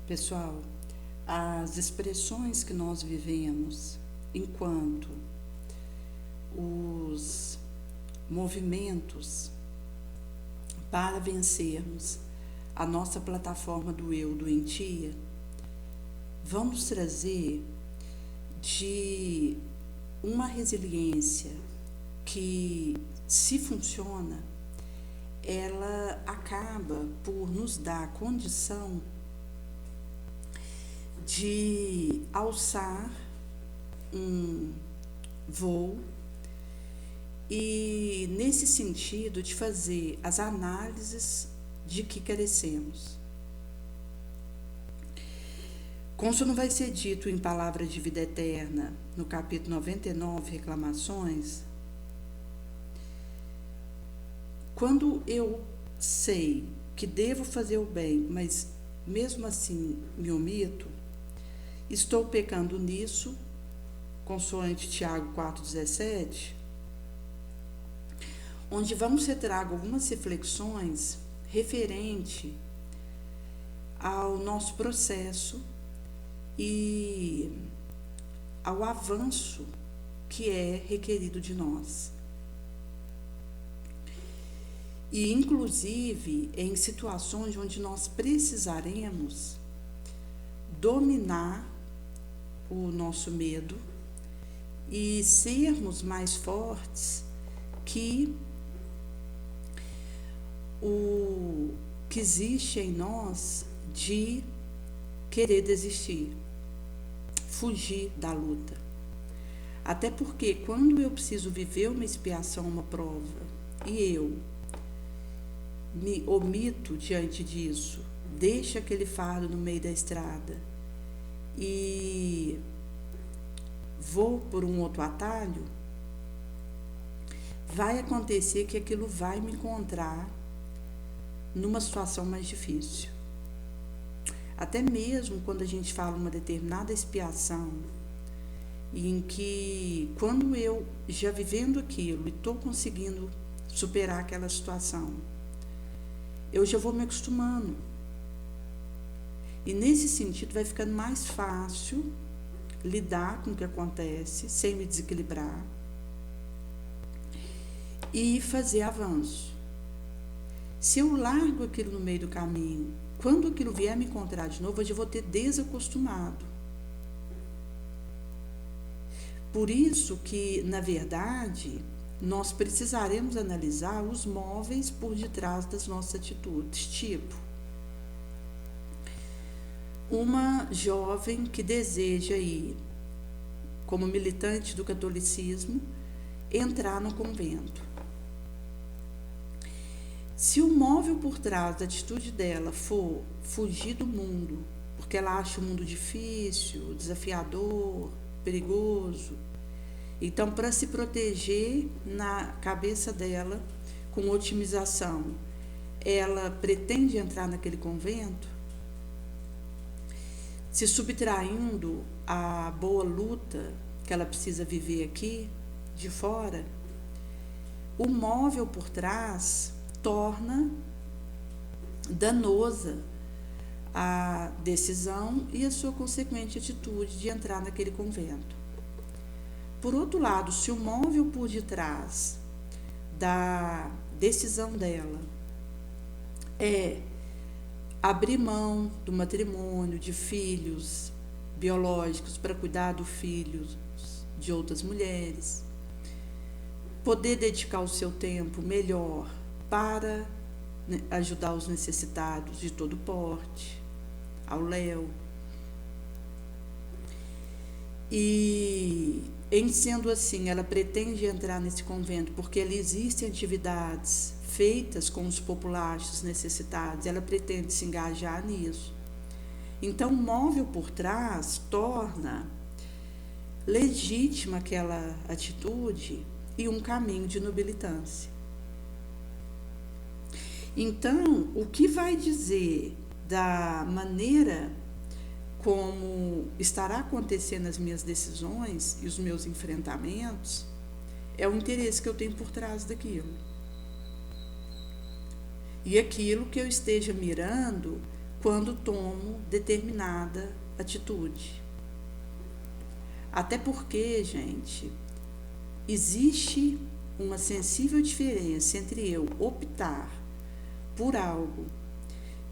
Pessoal, as expressões que nós vivemos enquanto os movimentos para vencermos a nossa plataforma do eu doentia vão nos trazer de uma resiliência que, se funciona, ela acaba por nos dar condição de alçar um voo e, nesse sentido, de fazer as análises de que carecemos. Como isso não vai ser dito em Palavras de Vida Eterna, no capítulo 99, Reclamações, quando eu sei que devo fazer o bem, mas mesmo assim me omito, estou pecando nisso, consoante Tiago 4,17, onde vamos ser trago algumas reflexões referente ao nosso processo e ao avanço que é requerido de nós. E, inclusive, em situações onde nós precisaremos dominar o nosso medo e sermos mais fortes que o que existe em nós de querer desistir, fugir da luta. Até porque quando eu preciso viver uma expiação, uma prova, e eu me omito diante disso, deixo aquele fardo no meio da estrada e vou por um outro atalho, vai acontecer que aquilo vai me encontrar numa situação mais difícil. Até mesmo quando a gente fala uma determinada expiação, em que quando eu já vivendo aquilo e estou conseguindo superar aquela situação, eu já vou me acostumando. E nesse sentido vai ficando mais fácil lidar com o que acontece, sem me desequilibrar e fazer avanço. Se eu largo aquilo no meio do caminho, quando aquilo vier me encontrar de novo, eu já vou ter desacostumado. Por isso que, na verdade, nós precisaremos analisar os móveis por detrás das nossas atitudes. Tipo, uma jovem que deseja ir, como militante do catolicismo, entrar no convento. Se o móvel por trás da atitude dela for fugir do mundo, porque ela acha o mundo difícil, desafiador, perigoso, então, para se proteger na cabeça dela, com otimização, ela pretende entrar naquele convento, se subtraindo à boa luta que ela precisa viver aqui, de fora. O móvel por trás torna danosa a decisão e a sua consequente atitude de entrar naquele convento. Por outro lado, se o móvel por detrás da decisão dela é abrir mão do matrimônio, de filhos biológicos para cuidar dos filhos de outras mulheres, poder dedicar o seu tempo melhor para ajudar os necessitados de todo porte, ao léu. E, em sendo assim, ela pretende entrar nesse convento porque ali existem atividades feitas com os populares necessitados, ela pretende se engajar nisso. Então, o móvel por trás torna legítima aquela atitude e um caminho de nobilitância. Então, o que vai dizer da maneira como estará acontecendo as minhas decisões e os meus enfrentamentos é o interesse que eu tenho por trás daquilo. E aquilo que eu esteja mirando quando tomo determinada atitude. Até porque, gente, existe uma sensível diferença entre eu optar por algo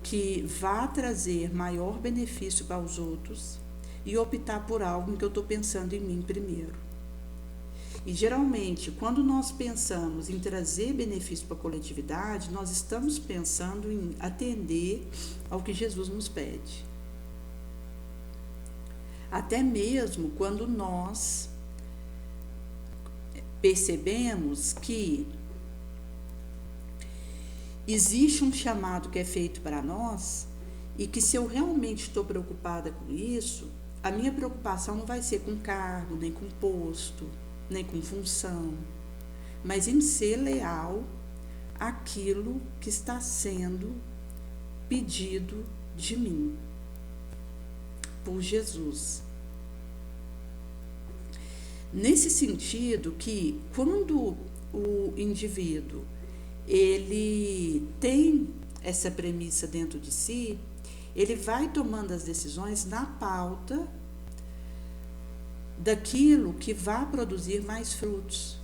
que vá trazer maior benefício para os outros e optar por algo em que eu estou pensando em mim primeiro. E geralmente, quando nós pensamos em trazer benefício para a coletividade, nós estamos pensando em atender ao que Jesus nos pede. Até mesmo quando nós percebemos que existe um chamado que é feito para nós e que, se eu realmente estou preocupada com isso, a minha preocupação não vai ser com cargo, nem com posto, nem com função, mas em ser leal àquilo que está sendo pedido de mim por Jesus. Nesse sentido que, quando o indivíduo ele tem essa premissa dentro de si, ele vai tomando as decisões na pauta daquilo que vai produzir mais frutos,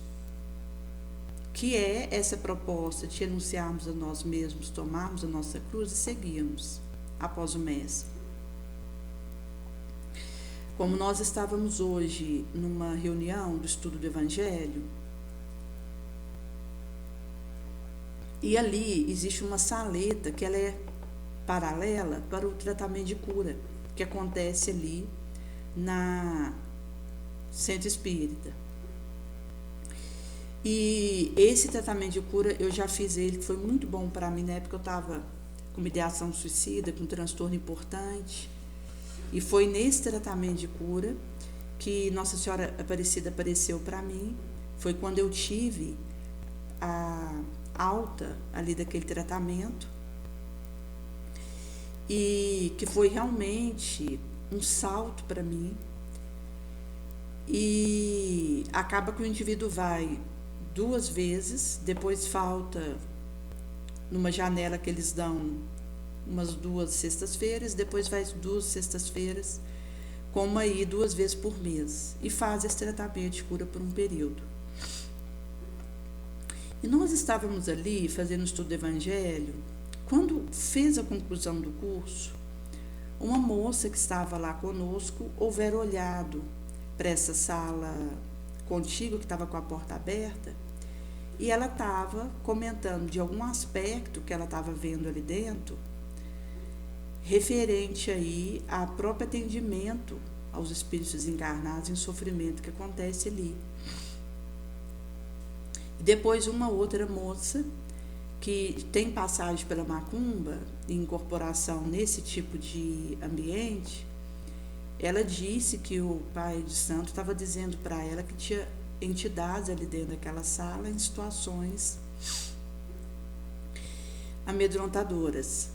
que é essa proposta de renunciarmos a nós mesmos, tomarmos a nossa cruz e seguirmos após o Mestre. Como nós estávamos hoje numa reunião do estudo do Evangelho, e ali existe uma saleta que ela é paralela para o tratamento de cura, que acontece ali na Centro Espírita. E esse tratamento de cura, eu já fiz ele, que foi muito bom para mim, na época eu estava com ideação suicida, com um transtorno importante. E foi nesse tratamento de cura que Nossa Senhora Aparecida apareceu para mim. Foi quando eu tive a alta ali daquele tratamento. E que foi realmente um salto para mim. E acaba que o indivíduo vai 2 vezes, depois falta numa janela que eles dão umas 2 sextas-feiras, depois vai 2 sextas-feiras, como aí 2 vezes por mês, e faz esse tratamento de cura por um período. E nós estávamos ali fazendo o estudo do Evangelho, quando fez a conclusão do curso, uma moça que estava lá conosco houver olhado para essa sala contígua que estava com a porta aberta, e ela estava comentando de algum aspecto que ela estava vendo ali dentro, referente aí ao próprio atendimento aos espíritos encarnados em sofrimento que acontece ali. Depois uma outra moça que tem passagem pela macumba e incorporação nesse tipo de ambiente, ela disse que o pai de santo estava dizendo para ela que tinha entidades ali dentro daquela sala em situações amedrontadoras.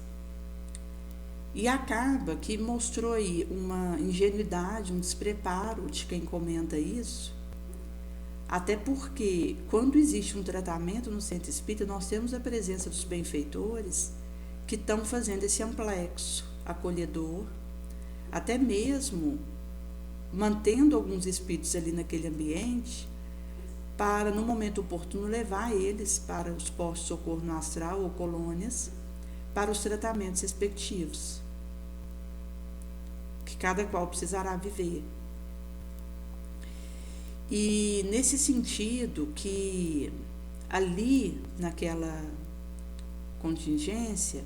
E acaba que mostrou aí uma ingenuidade, um despreparo de quem comenta isso, até porque quando existe um tratamento no centro espírita, nós temos a presença dos benfeitores que estão fazendo esse amplexo acolhedor, até mesmo mantendo alguns espíritos ali naquele ambiente, para, no momento oportuno, levar eles para os postos de socorro no astral ou colônias, para os tratamentos respectivos, que cada qual precisará viver. E nesse sentido que ali, naquela contingência,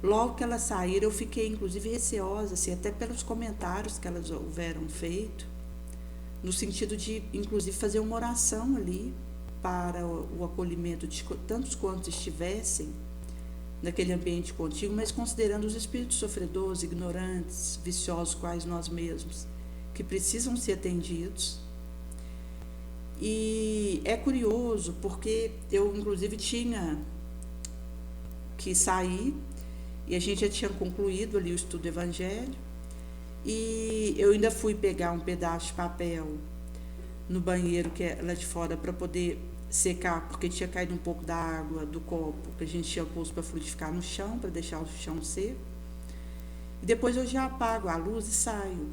logo que elas saíram, eu fiquei inclusive receosa, assim, até pelos comentários que elas houveram feito, no sentido de, inclusive, fazer uma oração ali para o acolhimento de tantos quantos estivessem naquele ambiente contíguo, mas considerando os espíritos sofredores, ignorantes, viciosos, quais nós mesmos, que precisam ser atendidos. E é curioso, porque eu, inclusive, tinha que sair, e a gente já tinha concluído ali o estudo do Evangelho, e eu ainda fui pegar um pedaço de papel no banheiro, que é lá de fora, para poder secar, porque tinha caído um pouco da água do copo que a gente tinha posto para fluidificar no chão, para deixar o chão seco. E depois eu já apago a luz e saio.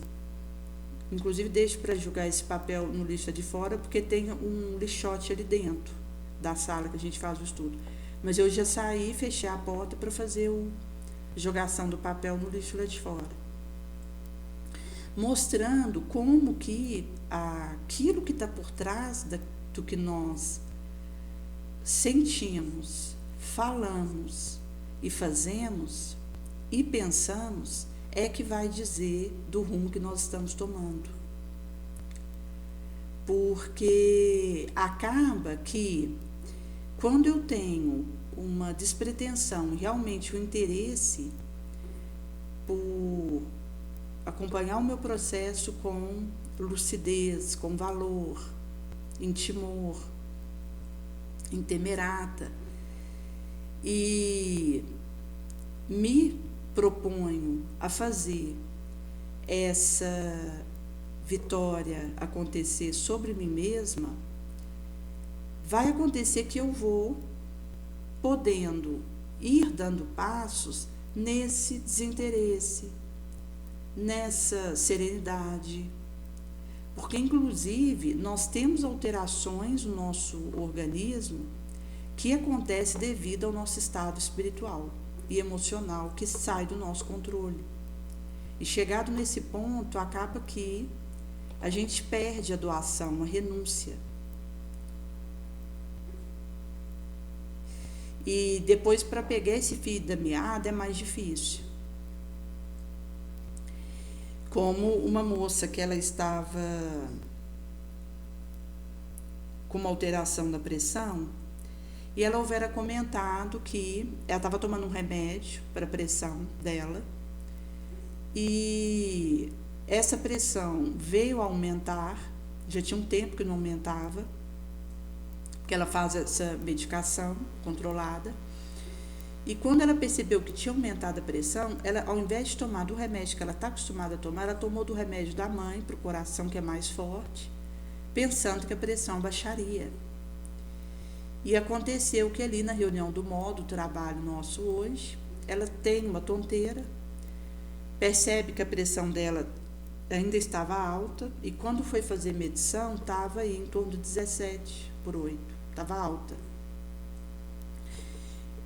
Inclusive deixo para jogar esse papel no lixo de fora, porque tem um lixote ali dentro da sala que a gente faz o estudo. Mas eu já saí, fechei a porta para fazer a jogação do papel no lixo lá de fora. Mostrando como que aquilo que está por trás do que nós sentimos, falamos e fazemos e pensamos é que vai dizer do rumo que nós estamos tomando. Porque acaba que, quando eu tenho uma despretensão, realmente o interesse por acompanhar o meu processo com lucidez, com valor, em timor, em temerata, e me proponho a fazer essa vitória acontecer sobre mim mesma, vai acontecer que eu vou podendo ir dando passos nesse desinteresse, nessa serenidade, porque inclusive nós temos alterações no nosso organismo que acontece devido ao nosso estado espiritual e emocional que sai do nosso controle. E chegado nesse ponto, acaba que a gente perde a doação, a renúncia. E depois, para pegar esse fio da meada, é mais difícil. Como uma moça que ela estava com uma alteração da pressão, e ela houvera comentado que ela estava tomando um remédio para a pressão dela, e essa pressão veio a aumentar, já tinha um tempo que não aumentava, porque ela faz essa medicação controlada, e quando ela percebeu que tinha aumentado a pressão, ela, ao invés de tomar do remédio que ela está acostumada a tomar, ela tomou do remédio da mãe, para o coração, que é mais forte, pensando que a pressão baixaria. E aconteceu que ali na reunião do modo trabalho nosso hoje, ela tem uma tonteira, percebe que a pressão dela ainda estava alta, e quando foi fazer medição, estava aí em torno de 17/8, estava alta.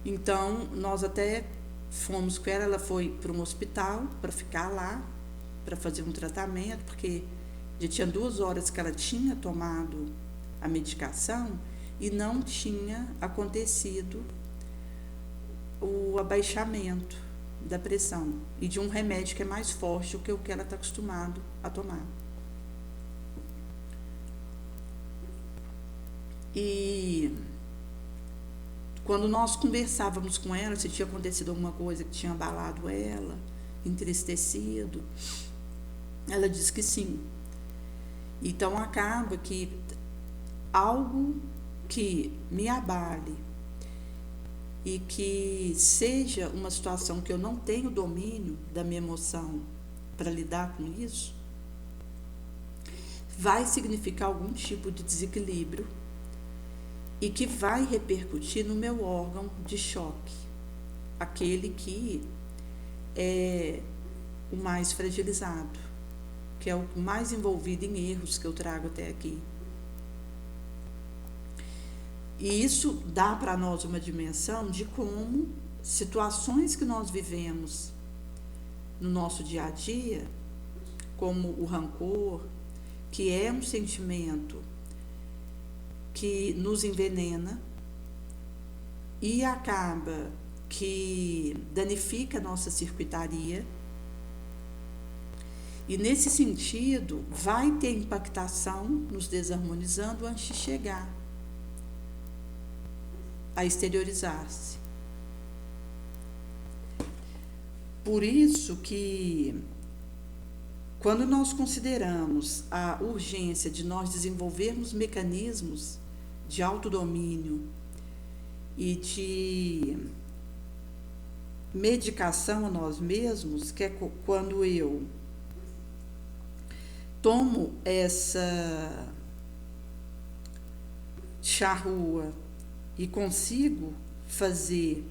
Então, nós até fomos com ela foi para um hospital para ficar lá, para fazer um tratamento, porque já tinha 2 horas que ela tinha tomado a medicação e não tinha acontecido o abaixamento da pressão e de um remédio que é mais forte do que o que ela está acostumado a tomar. E quando nós conversávamos com ela, se tinha acontecido alguma coisa que tinha abalado ela, entristecido, ela disse que sim. Então acaba que algo que me abale e que seja uma situação que eu não tenho domínio da minha emoção para lidar com isso, vai significar algum tipo de desequilíbrio e que vai repercutir no meu órgão de choque, aquele que é o mais fragilizado, que é o mais envolvido em erros que eu trago até aqui. E isso dá para nós uma dimensão de como situações que nós vivemos no nosso dia a dia, como o rancor, que é um sentimento que nos envenena e acaba que danifica a nossa circuitaria, e nesse sentido vai ter impactação nos desarmonizando antes de chegar a exteriorizar-se. Por isso que, quando nós consideramos a urgência de nós desenvolvermos mecanismos de autodomínio e de medicação a nós mesmos, que é quando eu tomo essa charrua e consigo fazer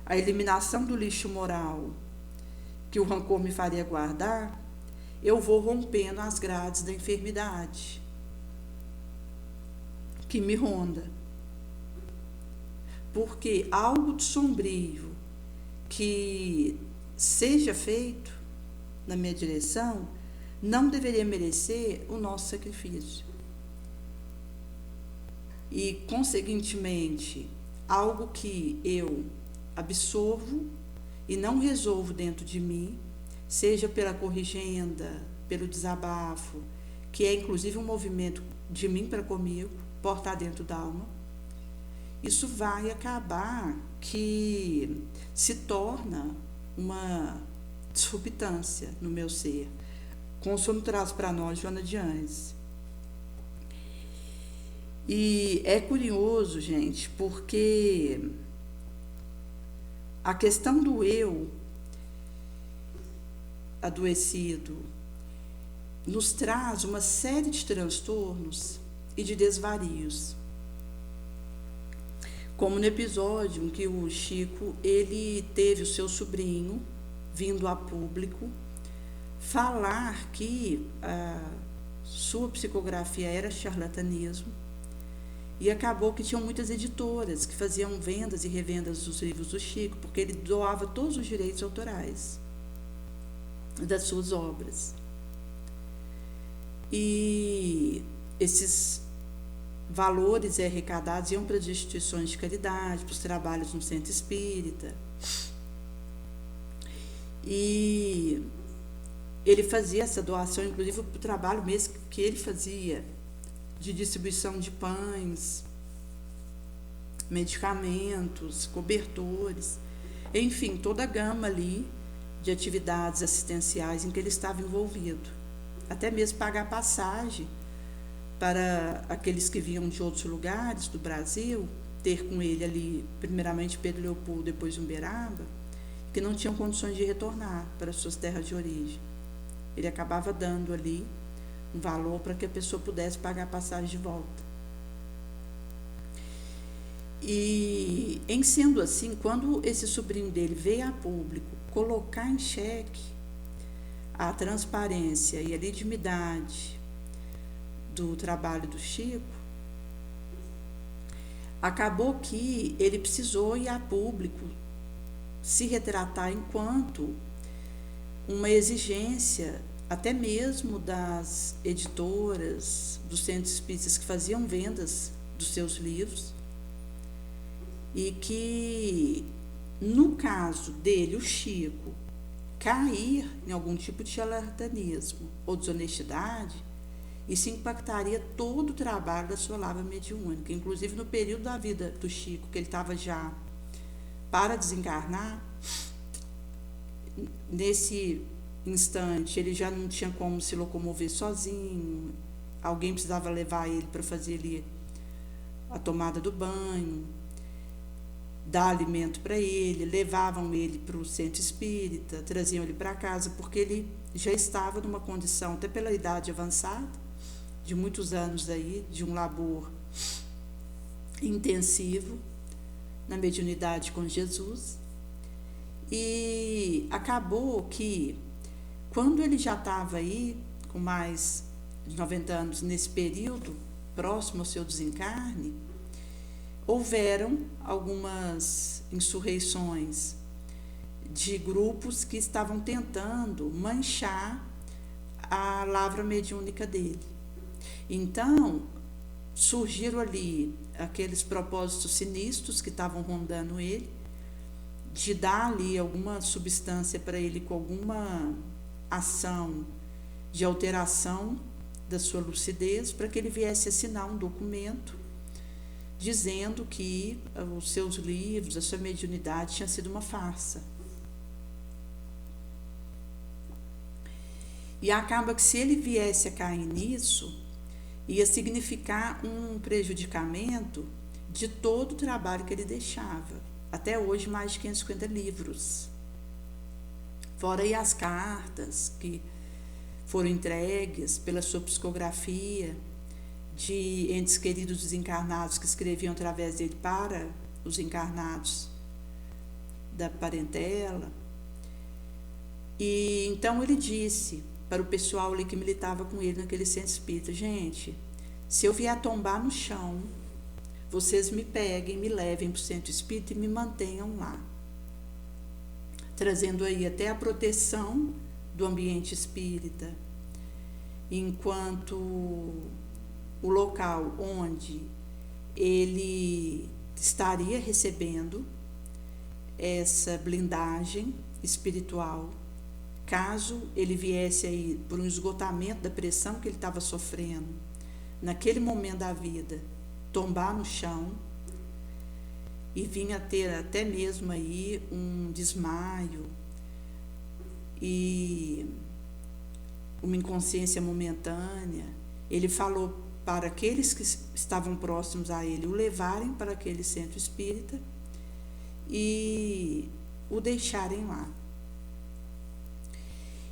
a eliminação do lixo moral que o rancor me faria guardar, eu vou rompendo as grades da enfermidade que me ronda. Porque algo de sombrio que seja feito na minha direção não deveria merecer o nosso sacrifício. E, conseguintemente, algo que eu absorvo e não resolvo dentro de mim, seja pela corrigenda, pelo desabafo, que é inclusive um movimento de mim para comigo, portar dentro da alma, isso vai acabar que se torna uma disruptância no meu ser, conforme traz para nós Joana de Anjos. E é curioso, gente, porque a questão do eu adoecido nos traz uma série de transtornos e de desvarios. Como no episódio em que o Chico, ele teve o seu sobrinho vindo a público falar que a sua psicografia era charlatanismo, e acabou que tinham muitas editoras que faziam vendas e revendas dos livros do Chico, porque ele doava todos os direitos autorais das suas obras. E esses valores arrecadados iam para as instituições de caridade, para os trabalhos no centro espírita. E ele fazia essa doação, inclusive para o trabalho mesmo que ele fazia, de distribuição de pães, medicamentos, cobertores, enfim, toda a gama ali de atividades assistenciais em que ele estava envolvido. Até mesmo pagar passagem para aqueles que vinham de outros lugares do Brasil, ter com ele ali, primeiramente Pedro Leopoldo, depois Uberaba, que não tinham condições de retornar para suas terras de origem. Ele acabava dando ali um valor para que a pessoa pudesse pagar a passagem de volta. E, em sendo assim, quando esse sobrinho dele veio a público colocar em xeque a transparência e a legitimidade do trabalho do Chico, acabou que ele precisou ir a público se retratar enquanto uma exigência até mesmo das editoras, dos centros espíritas que faziam vendas dos seus livros, e que, no caso dele, o Chico, cair em algum tipo de charlatanismo ou desonestidade, isso impactaria todo o trabalho da sua lavra mediúnica. Inclusive, no período da vida do Chico, que ele estava já para desencarnar, nesse instante ele já não tinha como se locomover sozinho, alguém precisava levar ele para fazer ali a tomada do banho, dar alimento para ele, levavam ele para o centro espírita, traziam ele para casa, porque ele já estava numa condição, até pela idade avançada, de muitos anos aí, de um labor intensivo na mediunidade com Jesus. E acabou que, quando ele já estava aí, com mais de 90 anos, nesse período, próximo ao seu desencarne, houveram algumas insurreições de grupos que estavam tentando manchar a lavra mediúnica dele. Então, surgiram ali aqueles propósitos sinistros que estavam rondando ele, de dar ali alguma substância para ele com alguma ação de alteração da sua lucidez, para que ele viesse assinar um documento dizendo que os seus livros, a sua mediunidade tinha sido uma farsa. E acaba que, se ele viesse a cair nisso, ia significar um prejudicamento de todo o trabalho que ele deixava. Até hoje, mais de 550 livros. Fora aí as cartas que foram entregues pela sua psicografia, de entes queridos desencarnados que escreviam através dele para os encarnados da parentela. E então ele disse para o pessoal ali que militava com ele naquele centro espírita: gente, se eu vier tombar no chão, vocês me peguem, me levem para o centro espírita e me mantenham lá, trazendo aí até a proteção do ambiente espírita, enquanto o local onde ele estaria recebendo essa blindagem espiritual, caso ele viesse aí por um esgotamento da pressão que ele estava sofrendo naquele momento da vida, tombar no chão e vinha a ter até mesmo aí um desmaio e uma inconsciência momentânea, ele falou para aqueles que estavam próximos a ele o levarem para aquele centro espírita e o deixarem lá.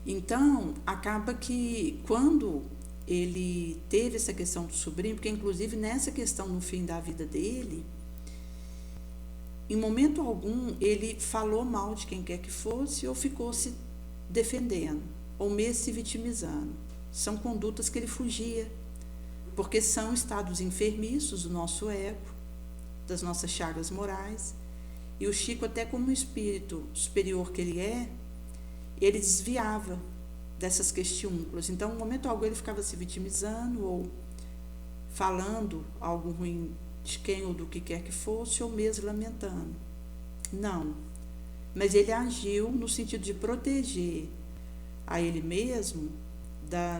Então, acaba que quando ele teve essa questão do sobrinho, porque inclusive nessa questão no fim da vida dele, em momento algum ele falou mal de quem quer que fosse ou ficou se defendendo, ou mesmo se vitimizando. São condutas que ele fugia, porque são estados enfermiços do nosso ego, das nossas chagas morais. E o Chico, até como espírito superior que ele é, ele desviava dessas questiúnculas. Então, no momento algum, ele ficava se vitimizando ou falando algo ruim de quem ou do que quer que fosse, ou mesmo lamentando. Não. Mas ele agiu no sentido de proteger a ele mesmo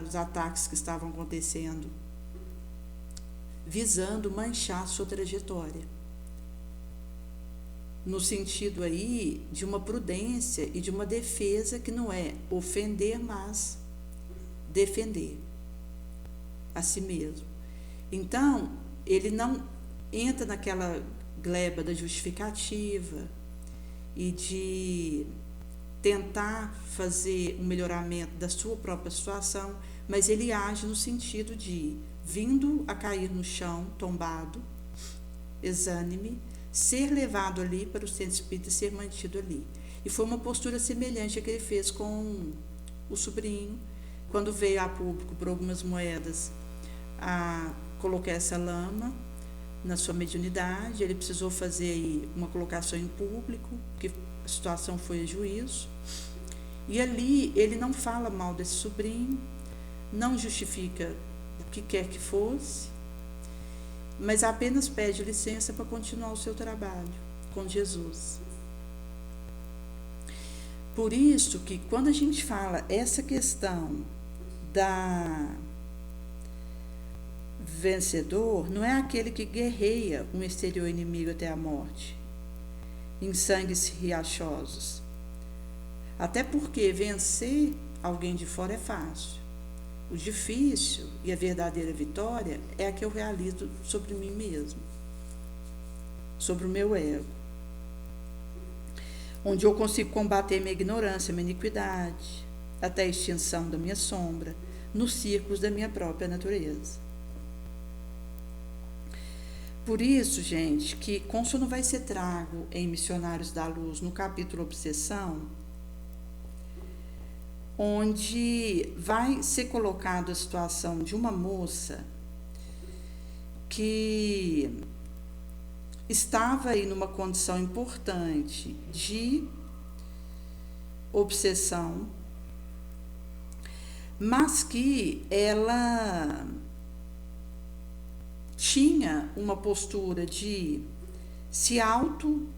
dos ataques que estavam acontecendo, visando manchar sua trajetória, no sentido aí de uma prudência e de uma defesa que não é ofender, mas defender a si mesmo. Então, ele não entra naquela gleba da justificativa e de tentar fazer um melhoramento da sua própria situação, mas ele age no sentido de, vindo a cair no chão, tombado, exânime, ser levado ali para o centro espírita e ser mantido ali. E foi uma postura semelhante à que ele fez com o sobrinho, quando veio a público por algumas moedas a colocar essa lama na sua mediunidade. Ele precisou fazer aí uma colocação em público, porque a situação foi a juízo. E ali ele não fala mal desse sobrinho, não justifica o que quer que fosse, mas apenas pede licença para continuar o seu trabalho com Jesus. Por isso que quando a gente fala essa questão da vencedor, não é aquele que guerreia um exterior inimigo até a morte, em sangues riachosos. Até porque vencer alguém de fora é fácil. O difícil e a verdadeira vitória é a que eu realizo sobre mim mesmo, sobre o meu ego, onde eu consigo combater minha ignorância, minha iniquidade, até a extinção da minha sombra, nos círculos da minha própria natureza. Por isso, gente, que consono vai ser trago em Missionários da Luz, no capítulo Obsessão, onde vai ser colocada a situação de uma moça que estava aí numa condição importante de obsessão, mas que ela tinha uma postura de se automedicar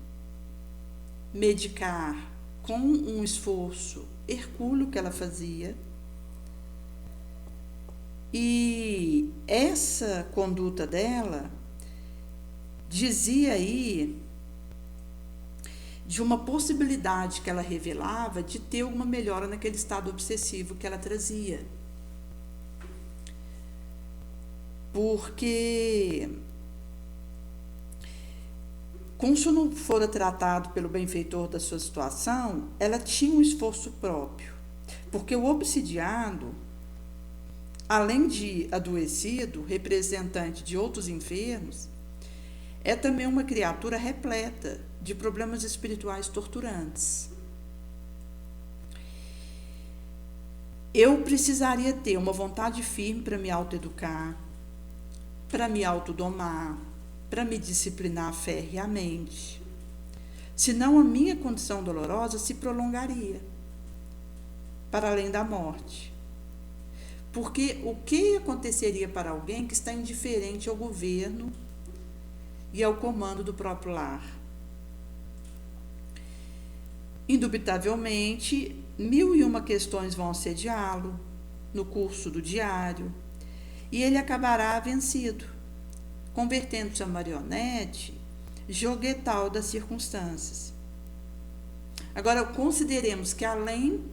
com um esforço hercúleo que ela fazia, e essa conduta dela dizia aí de uma possibilidade que ela revelava de ter alguma melhora naquele estado obsessivo que ela trazia. Porque como se não fora tratado pelo benfeitor da sua situação, ela tinha um esforço próprio. Porque o obsidiado, além de adoecido, representante de outros enfermos, é também uma criatura repleta de problemas espirituais torturantes. eu precisaria ter uma vontade firme para me autoeducar, para me autodomar, para me disciplinar ferreamente. Senão a minha condição dolorosa se prolongaria para além da morte. Porque o que aconteceria para alguém que está indiferente ao governo e ao comando do próprio lar? Indubitavelmente, 1001 questões vão assediá-lo no curso do diário, e ele acabará vencido, convertendo-se a marionete joguetal das circunstâncias. Agora, consideremos que além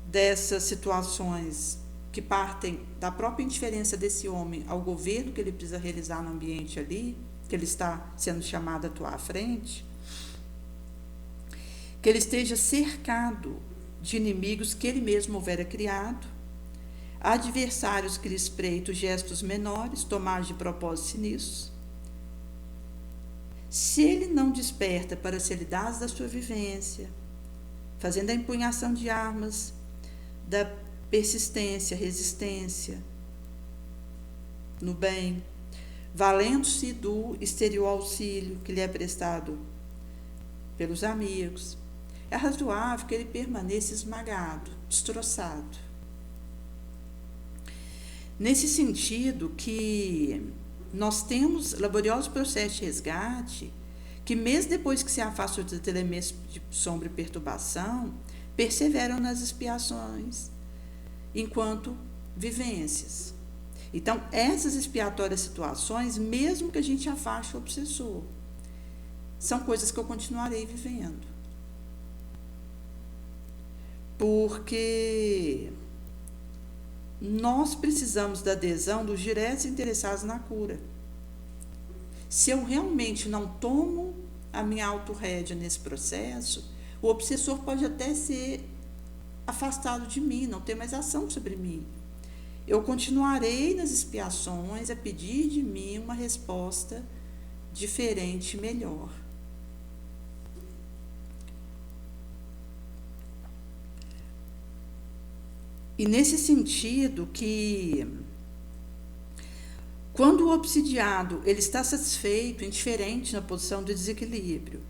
dessas situações que partem da própria indiferença desse homem ao governo que ele precisa realizar no ambiente ali, que ele está sendo chamado a atuar à frente, que ele esteja cercado de inimigos que ele mesmo houvera criado, adversários que lhe espreitam gestos menores, tomados de propósitos sinistros. Se ele não desperta para as realidades da sua vivência, fazendo a empunhação de armas da persistência, resistência no bem, valendo-se do exterior auxílio que lhe é prestado pelos amigos, é razoável que ele permaneça esmagado, destroçado. Nesse sentido que nós temos laboriosos processos de resgate que, mesmo depois que se afastam dos elementos de sombra e perturbação, perseveram nas expiações enquanto vivências. Então, essas expiatórias situações, mesmo que a gente afaste o obsessor, são coisas que eu continuarei vivendo. Porque nós precisamos da adesão dos diretos interessados na cura. Se eu realmente não tomo a minha autorrédea nesse processo, o obsessor pode até ser afastado de mim, não ter mais ação sobre mim. Eu continuarei nas expiações a pedir de mim uma resposta diferente e melhor. E nesse sentido que, quando o obsidiado ele está satisfeito, indiferente na posição do desequilíbrio,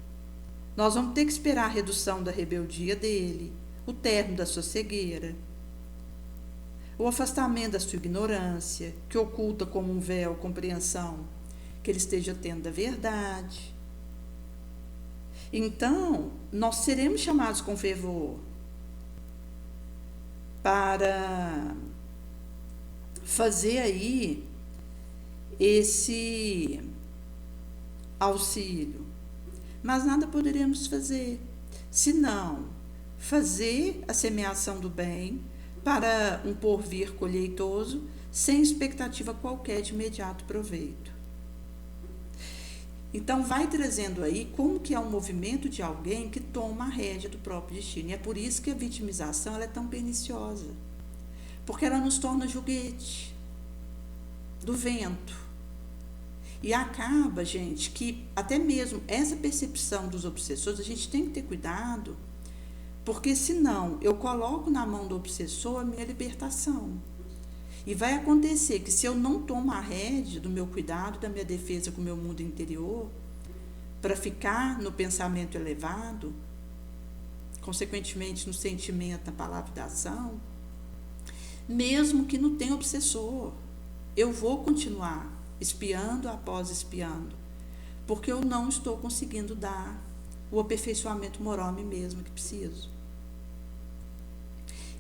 nós vamos ter que esperar a redução da rebeldia dele, o término da sua cegueira, o afastamento da sua ignorância, que oculta como um véu a compreensão que ele esteja tendo da verdade. Então, nós seremos chamados com fervor para fazer aí esse auxílio. Mas nada poderemos fazer, senão fazer a semeação do bem para um porvir colheitoso, sem expectativa qualquer de imediato proveito. Então, vai trazendo aí como que é um movimento de alguém que toma a rédea do próprio destino. E é por isso que a vitimização ela é tão perniciosa. Porque ela nos torna joguete do vento. E acaba, gente, que até mesmo essa percepção dos obsessores, a gente tem que ter cuidado, porque senão eu coloco na mão do obsessor a minha libertação. E vai acontecer que, se eu não tomo a rédea do meu cuidado, da minha defesa com o meu mundo interior, para ficar no pensamento elevado, consequentemente no sentimento, na palavra da ação, mesmo que não tenha obsessor, eu vou continuar espiando após espiando, porque eu não estou conseguindo dar o aperfeiçoamento moral a mim mesma que preciso.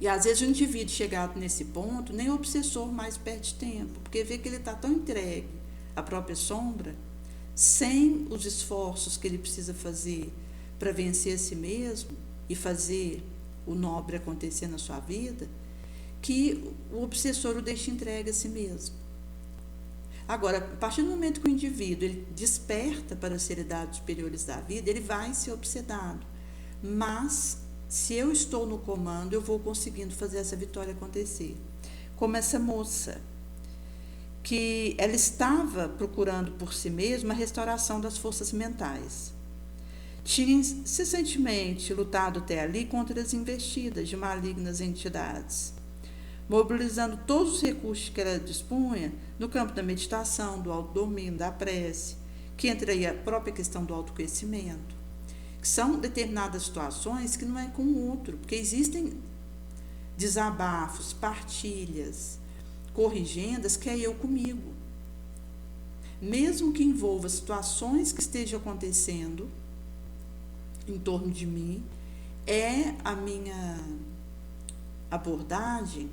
E às vezes o indivíduo chegado nesse ponto, nem o obsessor mais perde tempo, porque vê que ele está tão entregue à própria sombra, sem os esforços que ele precisa fazer para vencer a si mesmo e fazer o nobre acontecer na sua vida, que o obsessor o deixa entregue a si mesmo. Agora, a partir do momento que o indivíduo ele desperta para as seriedades superiores da vida, ele vai ser obsedado. Mas, se eu estou no comando, eu vou conseguindo fazer essa vitória acontecer. Como essa moça, que ela estava procurando por si mesma a restauração das forças mentais. Tinha incessantemente lutado até ali contra as investidas de malignas entidades. mobilizando todos os recursos que ela dispunha no campo da meditação, do autodomínio, da prece, que entra aí a própria questão do autoconhecimento, que são determinadas situações que não é com o outro, porque existem desabafos, partilhas, corrigendas que é eu comigo. Mesmo que envolva situações que estejam acontecendo em torno de mim, é a minha abordagem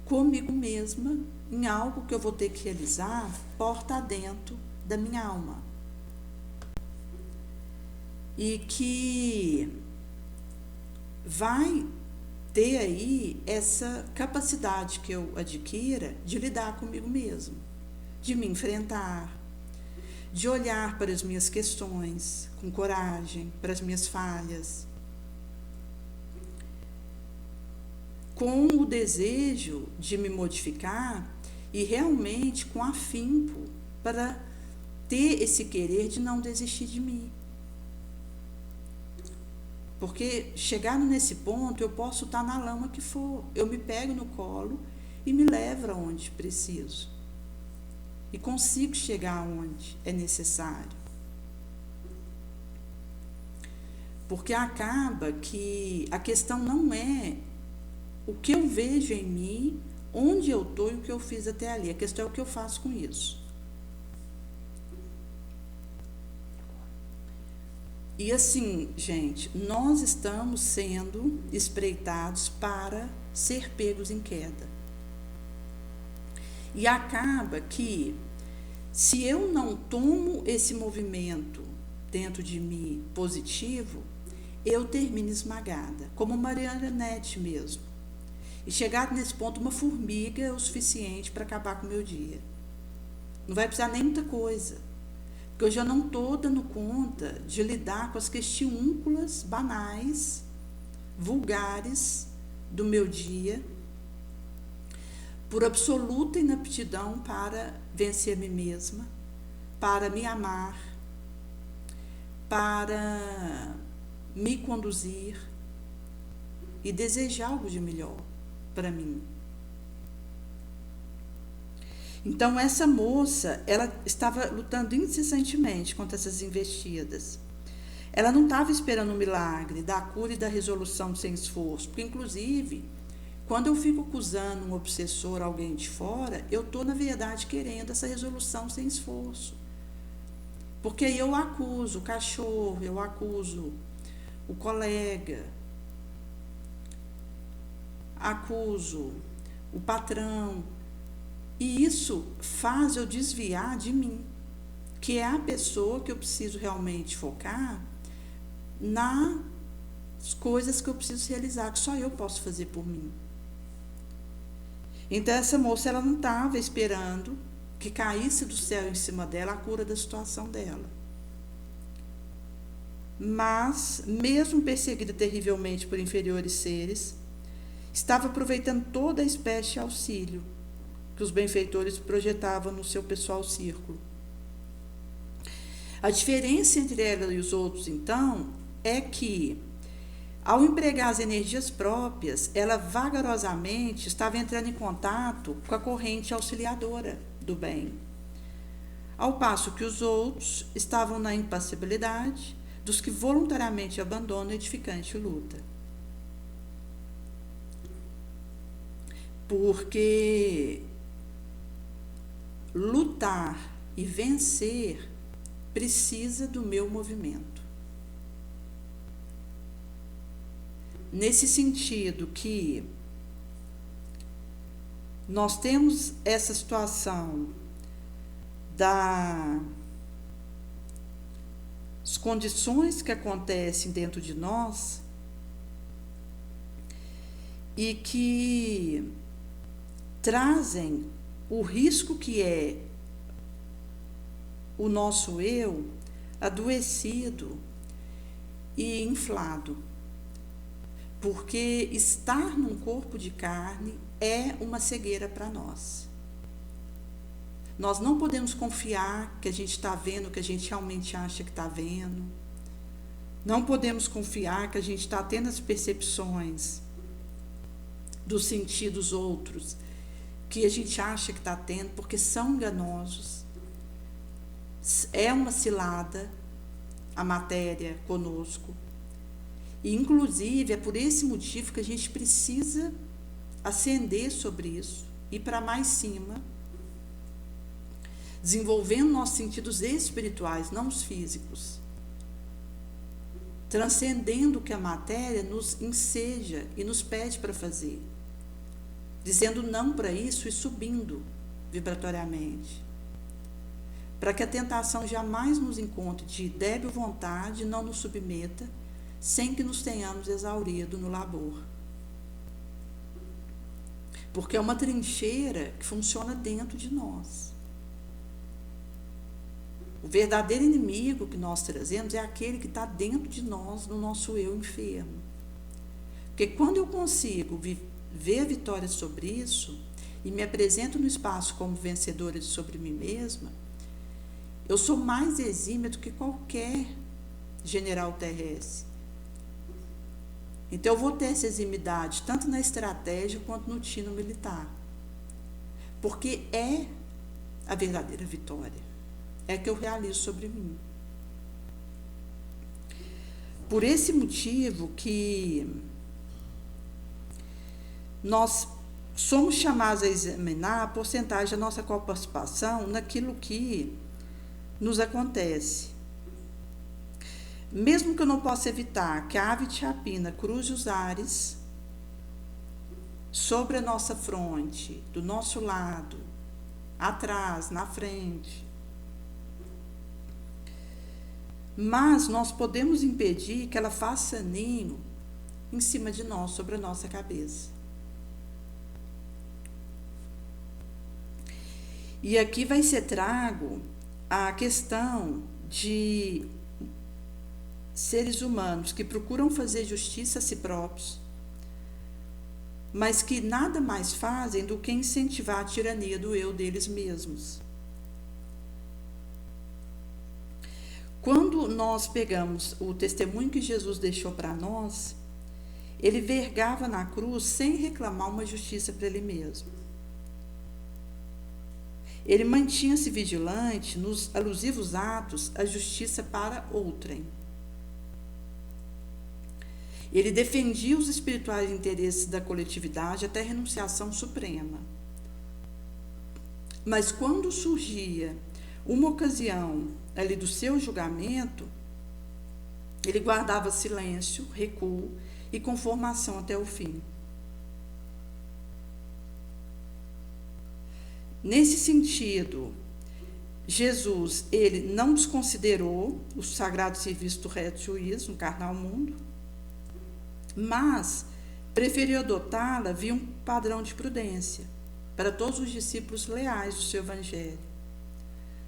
comigo mesma em algo que eu vou ter que realizar porta adentro da minha alma. E que vai ter aí essa capacidade que eu adquira de lidar comigo mesmo, de me enfrentar, de olhar para as minhas questões com coragem, para as minhas falhas, com o desejo de me modificar e realmente com afinco para ter esse querer de não desistir de mim. Porque chegado nesse ponto, eu posso estar na lama que for, eu me pego no colo e me levo aonde preciso. E consigo chegar aonde é necessário. Porque acaba que a questão não é o que eu vejo em mim, onde eu estou e o que eu fiz até ali. A questão é o que eu faço com isso. E assim, gente, nós estamos sendo espreitados para ser pegos em queda. E acaba que, se eu não tomo esse movimento dentro de mim positivo, eu termino esmagada, como marionete mesmo. E chegado nesse ponto, uma formiga é o suficiente para acabar com o meu dia. Não vai precisar nem muita coisa. Porque eu já não estou dando conta de lidar com as questiúnculas banais, vulgares do meu dia, por absoluta inaptidão para vencer a mim mesma, para me amar, para me conduzir e desejar algo de melhor para mim. Então, essa moça, ela estava lutando incessantemente contra essas investidas. Ela não estava esperando um milagre da cura e da resolução sem esforço, porque, inclusive, quando eu fico acusando um obsessor, alguém de fora, eu estou, na verdade, querendo essa resolução sem esforço. Porque aí eu acuso o cachorro, eu acuso o colega, acuso o patrão, e isso faz eu desviar de mim, que é a pessoa que eu preciso realmente focar nas coisas que eu preciso realizar, que só eu posso fazer por mim. Então, essa moça, ela não estava esperando que caísse do céu em cima dela a cura da situação dela. Mas, mesmo perseguida terrivelmente por inferiores seres, estava aproveitando toda a espécie de auxílio que os benfeitores projetavam no seu pessoal círculo. A diferença entre ela e os outros, então, é que, ao empregar as energias próprias, ela vagarosamente estava entrando em contato com a corrente auxiliadora do bem, ao passo que os outros estavam na impassibilidade dos que voluntariamente abandonam a edificante luta. Porque lutar e vencer precisa do meu movimento. Nesse sentido que nós temos essa situação das condições que acontecem dentro de nós e que trazem o risco que é o nosso eu adoecido e inflado. Porque estar num corpo de carne é uma cegueira para nós. Nós não podemos confiar que a gente está vendo o que a gente realmente acha que está vendo. Não podemos confiar que a gente está tendo as percepções dos sentidos outros que a gente acha que está tendo, porque são enganosos. É uma cilada a matéria conosco. E, inclusive, é por esse motivo que a gente precisa ascender sobre isso, ir para mais cima, desenvolvendo nossos sentidos espirituais, não os físicos, transcendendo o que a matéria nos enseja e nos pede para fazer, dizendo não para isso e subindo vibratoriamente, para que a tentação jamais nos encontre de débil vontade e não nos submeta, sem que nos tenhamos exaurido no labor. Porque é uma trincheira que funciona dentro de nós. O verdadeiro inimigo que nós trazemos é aquele que está dentro de nós, no nosso eu enfermo. Porque quando eu consigo ver a vitória sobre isso e me apresento no espaço como vencedora sobre mim mesma, eu sou mais exímia do que qualquer general terrestre. Então eu vou ter essa eximidade tanto na estratégia quanto no tino militar. Porque é a verdadeira vitória. É que eu realizo sobre mim. Por esse motivo que nós somos chamados a examinar a porcentagem da nossa coparticipação naquilo que nos acontece. Mesmo que eu não possa evitar que a ave de rapina cruze os ares sobre a nossa fronte, do nosso lado, atrás, na frente, mas nós podemos impedir que ela faça ninho em cima de nós, sobre a nossa cabeça. E aqui vai ser trago a questão de seres humanos que procuram fazer justiça a si próprios, mas que nada mais fazem do que incentivar a tirania do eu deles mesmos. Quando nós pegamos o testemunho que Jesus deixou para nós, ele vergava na cruz sem reclamar uma justiça para ele mesmo. Ele mantinha-se vigilante nos alusivos atos à justiça para outrem. Ele defendia os espirituais interesses da coletividade até a renunciação suprema. Mas quando surgia uma ocasião ali do seu julgamento, ele guardava silêncio, recuo e conformação até o fim. Nesse sentido, Jesus, ele não desconsiderou o sagrado serviço do reto juízo no carnal mundo, mas preferiu adotá-la via um padrão de prudência para todos os discípulos leais do seu evangelho,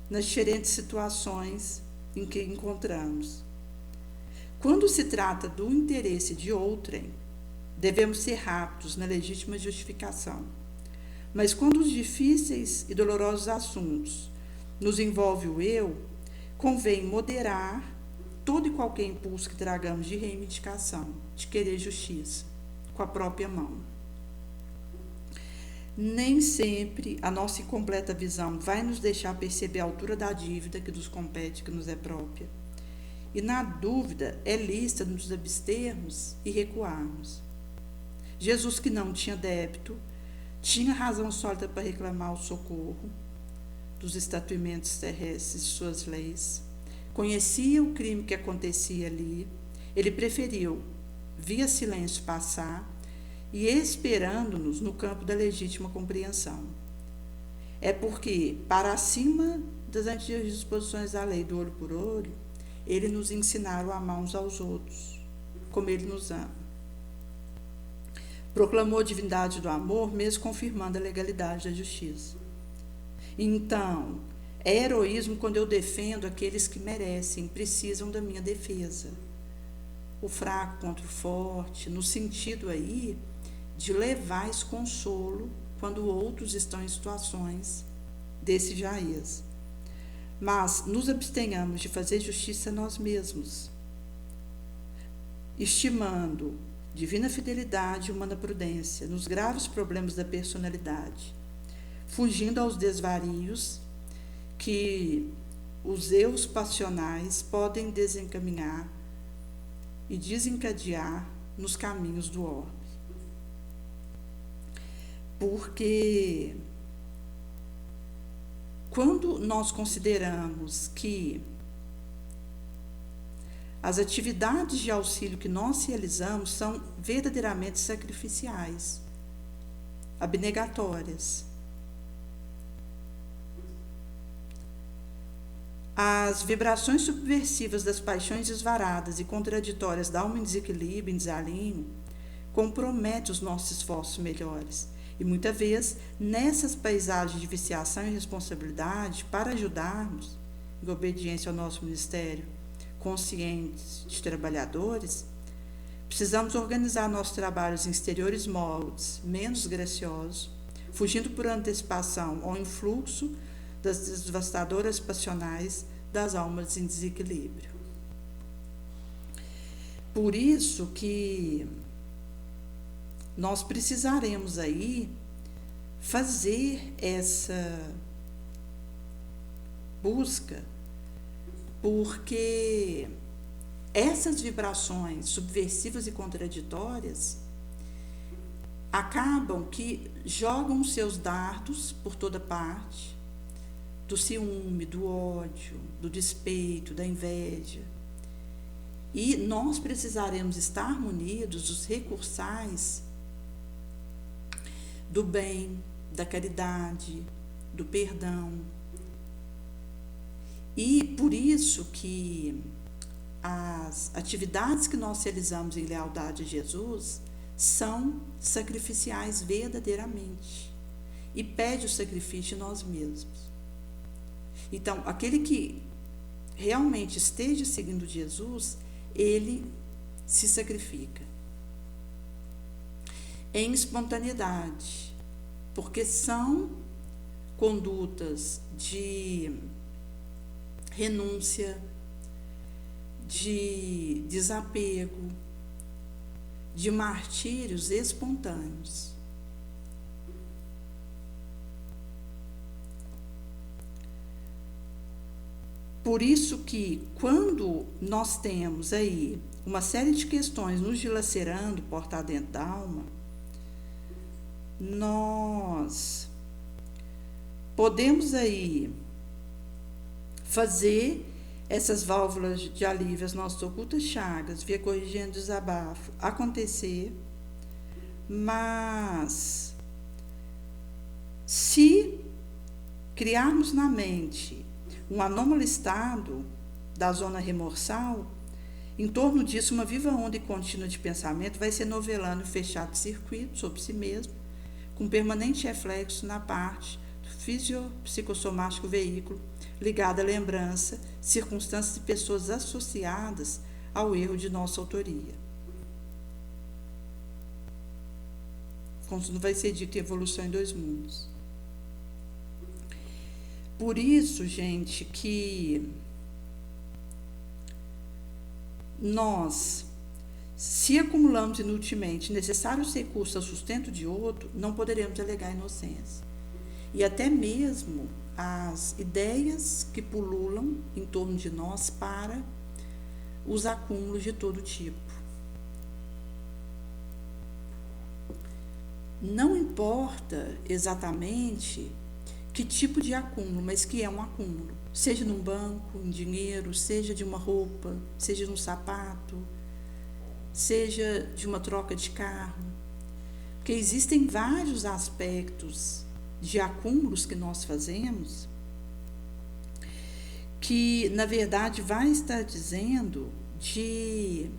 nas diferentes situações em que encontramos. Quando se trata do interesse de outrem, devemos ser rápidos na legítima justificação. Mas quando os difíceis e dolorosos assuntos nos envolve o eu, convém moderar todo e qualquer impulso que tragamos de reivindicação, de querer justiça, com a própria mão. Nem sempre a nossa incompleta visão vai nos deixar perceber a altura da dívida que nos compete, que nos é própria. E, na dúvida, é lícito nos abstermos e recuarmos. Jesus, que não tinha débito, tinha razão sólida para reclamar o socorro dos estatuimentos terrestres de suas leis, conhecia o crime que acontecia ali, ele preferiu, via silêncio, passar e esperando-nos no campo da legítima compreensão. É porque, para acima das antigas disposições da lei do olho por olho, ele nos ensinaram a amar uns aos outros, como ele nos ama. Proclamou a divindade do amor, mesmo confirmando a legalidade da justiça. Então, é heroísmo quando eu defendo aqueles que merecem, precisam da minha defesa. O fraco contra o forte, no sentido aí de levar esse consolo quando outros estão em situações desse jaez. Mas nos abstenhamos de fazer justiça a nós mesmos, estimando divina fidelidade e humana prudência nos graves problemas da personalidade, fugindo aos desvarios que os eus passionais podem desencaminhar e desencadear nos caminhos do orbe. Porque quando nós consideramos que as atividades de auxílio que nós realizamos são verdadeiramente sacrificiais, abnegatórias, as vibrações subversivas das paixões desvaradas e contraditórias da alma em desequilíbrio, em desalinho, comprometem os nossos esforços melhores. E muitas vezes, nessas paisagens de viciação e responsabilidade, para ajudarmos, em obediência ao nosso ministério, conscientes de trabalhadores, precisamos organizar nossos trabalhos em exteriores moldes, menos graciosos, fugindo por antecipação ao influxo das devastadoras passionais das almas em desequilíbrio. Por isso que nós precisaremos aí fazer essa busca, porque essas vibrações subversivas e contraditórias acabam que jogam os seus dardos por toda parte, do ciúme, do ódio, do despeito, da inveja. E nós precisaremos estar munidos dos recursais do bem, da caridade, do perdão. E por isso que as atividades que nós realizamos em lealdade a Jesus são sacrificiais verdadeiramente e pede o sacrifício de nós mesmos. Então, aquele que realmente esteja seguindo Jesus, ele se sacrifica em espontaneidade, porque são condutas de renúncia, de desapego, de martírios espontâneos. Por isso que, quando nós temos aí uma série de questões nos dilacerando, porta dentro da alma, nós podemos aí fazer essas válvulas de alívio às nossas ocultas chagas, via corrigindo desabafo, acontecer, mas se criarmos na mente um anômalo estado da zona remorsal, em torno disso uma viva onda e contínua de pensamento vai se novelando fechado circuito sobre si mesmo, com permanente reflexo na parte do fisiopsicossomático veículo, ligado à lembrança, circunstâncias e pessoas associadas ao erro de nossa autoria. Como não vai ser dito evolução em dois mundos. Por isso, gente, que nós, se acumulamos inutilmente necessários recursos ao sustento de outro, não poderemos alegar inocência. E até mesmo as ideias que pululam em torno de nós para os acúmulos de todo tipo. Não importa exatamente que tipo de acúmulo, mas que é um acúmulo, seja num banco, em dinheiro, seja de uma roupa, seja de um sapato, seja de uma troca de carro, porque existem vários aspectos de acúmulos que nós fazemos que, na verdade, vai estar dizendo de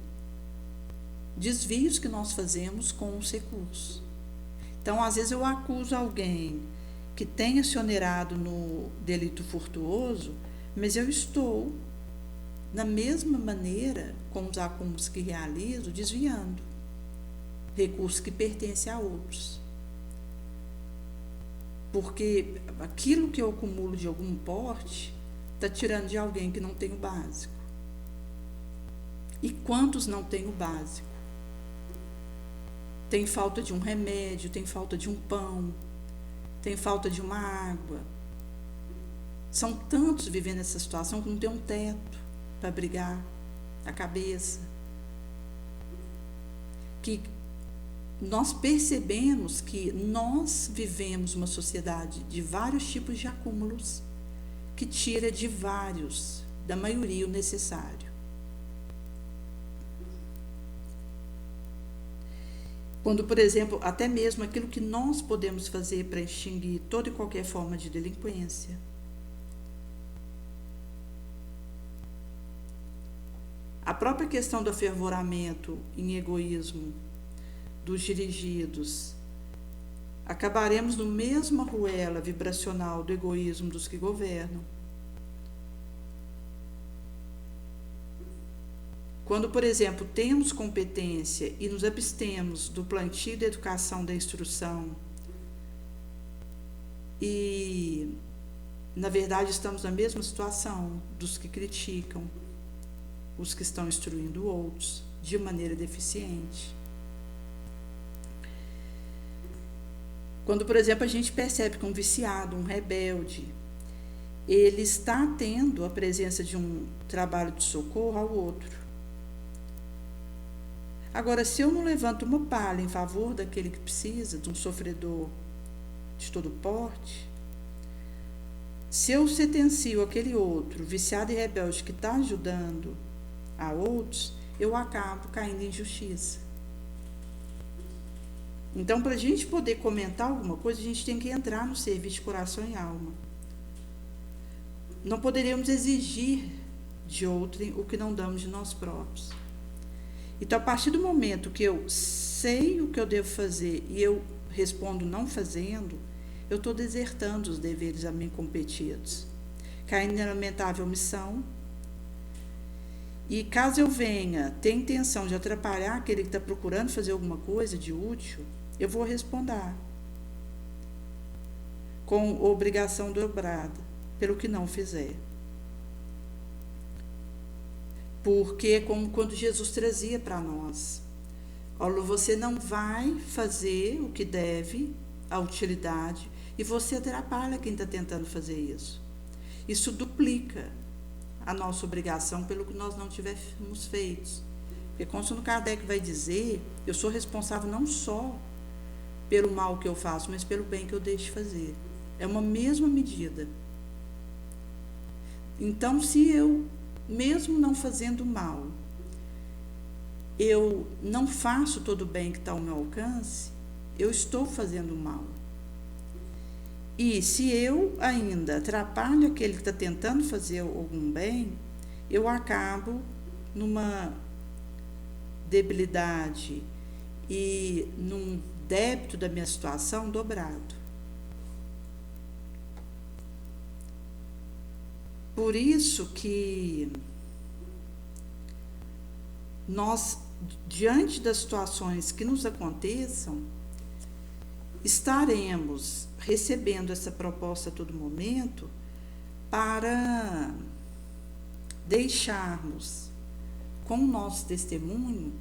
desvios que nós fazemos com os recursos. Então, às vezes eu acuso alguém que tenha se onerado no delito furtuoso, mas eu estou, da mesma maneira, com os acúmulos que realizo, desviando recursos que pertencem a outros. Porque aquilo que eu acumulo de algum porte está tirando de alguém que não tem o básico. E quantos não têm o básico? tem falta de um remédio, tem falta de um pão, tem falta de uma água. São tantos vivendo essa situação que não tem um teto para abrigar a cabeça. Que nós percebemos que nós vivemos uma sociedade de vários tipos de acúmulos que tira de vários, da maioria, o necessário. Quando, por exemplo, até mesmo aquilo que nós podemos fazer para extinguir toda e qualquer forma de delinquência. A própria questão do afervoramento em egoísmo dos dirigidos, acabaremos no mesmo arruela vibracional do egoísmo dos que governam. Quando, por exemplo, temos competência e nos abstemos do plantio da educação, da instrução, e, na verdade, estamos na mesma situação dos que criticam, os que estão instruindo outros de maneira deficiente. Quando, por exemplo, a gente percebe que um viciado, um rebelde, ele está tendo a presença de um trabalho de socorro ao outro. Agora, se eu não levanto uma palha em favor daquele que precisa, de um sofredor de todo porte, se eu sentencio aquele outro, viciado e rebelde, que está ajudando a outros, eu acabo caindo em injustiça. Então, para a gente poder comentar alguma coisa, a gente tem que entrar no serviço de coração e alma. Não poderíamos exigir de outrem o que não damos de nós próprios. Então, a partir do momento que eu sei o que eu devo fazer e eu respondo não fazendo, eu estou desertando os deveres a mim competidos, caindo na lamentável omissão. E caso eu venha ter intenção de atrapalhar aquele que está procurando fazer alguma coisa de útil, eu vou responder com obrigação dobrada pelo que não fizer. Porque é como quando Jesus trazia para nós: olha, você não vai fazer o que deve, a utilidade, e você atrapalha quem está tentando fazer isso. Isso duplica a nossa obrigação pelo que nós não tivermos feito. Porque quando Kardec vai dizer, eu sou responsável não só pelo mal que eu faço, mas pelo bem que eu deixo de fazer. É uma mesma medida. Então, se eu, mesmo não fazendo mal, eu não faço todo o bem que está ao meu alcance, eu estou fazendo mal. E se eu ainda atrapalho aquele que está tentando fazer algum bem, eu acabo numa debilidade e num débito da minha situação dobrado. Por isso que nós, diante das situações que nos aconteçam, estaremos recebendo essa proposta a todo momento para deixarmos com o nosso testemunho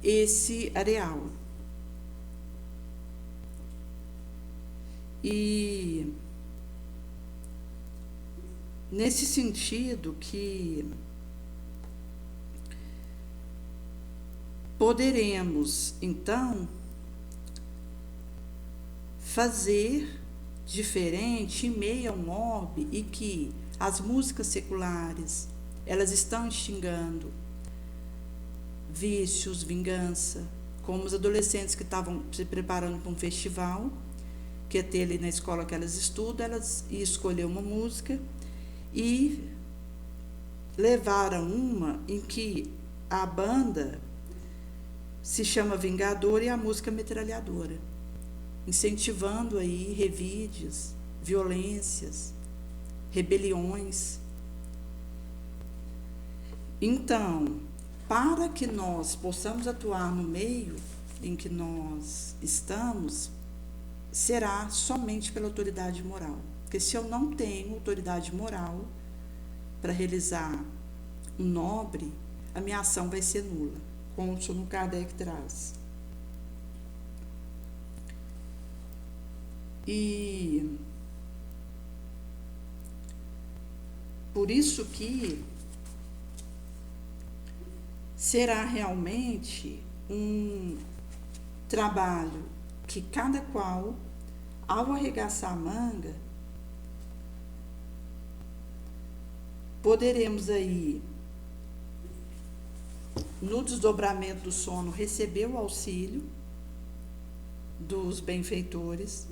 esse areal. E nesse sentido que poderemos, então, fazer diferente em meio a um orbe e que as músicas seculares, elas estão extinguindo vícios, vingança, como os adolescentes que estavam se preparando para um festival, que ia ter ali na escola que elas estudam, elas iam escolher uma música e levaram uma em que a banda se chama Vingador e a música Metralhadora, incentivando aí revides, violências, rebeliões. Então, para que nós possamos atuar no meio em que nós estamos, será somente pela autoridade moral. Porque se eu não tenho autoridade moral para realizar um nobre, a minha ação vai ser nula. como o Sr. Kardec traz. E por isso que será realmente um trabalho que cada qual, ao arregaçar a manga, poderemos aí, no desdobramento do sono, receber o auxílio dos benfeitores,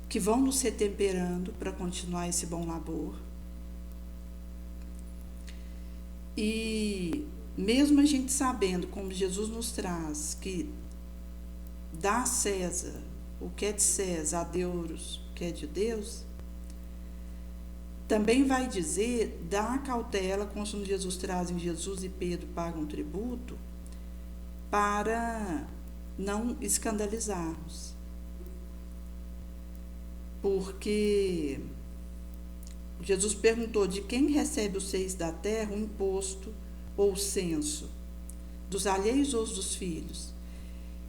que vão nos retemperando para continuar esse bom labor. E mesmo a gente sabendo, como Jesus nos traz, que dá a César o que é de César, a Deus o que é de Deus, também vai dizer, dá a cautela, conforme Jesus traz em Jesus e Pedro pagam tributo, para não escandalizarmos. Porque Jesus perguntou de quem recebe os seis da terra o imposto ou o censo, dos alheios ou dos filhos?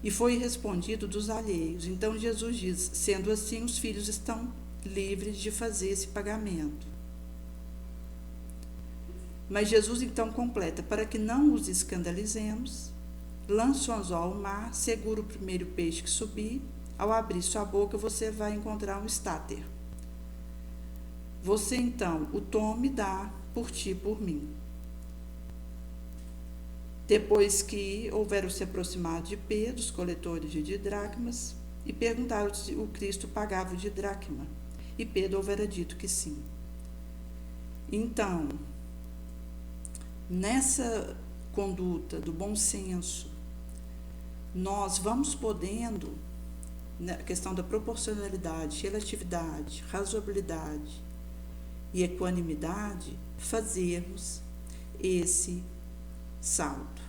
E foi respondido dos alheios. Então Jesus diz, sendo assim, os filhos estão livres de fazer esse pagamento. Mas Jesus então completa, para que não os escandalizemos, lança o anzol ao mar, segura o primeiro peixe que subir, ao abrir sua boca você vai encontrar um estáter. Você então o tome e dá por ti e por mim. Depois que houveram se aproximado de Pedro, os coletores de didracmas, e perguntaram se o Cristo pagava o didracma. E Pedro houvera dito que sim. Então, nessa conduta do bom senso, nós vamos podendo, na questão da proporcionalidade, relatividade, razoabilidade e equanimidade, fazermos esse salto.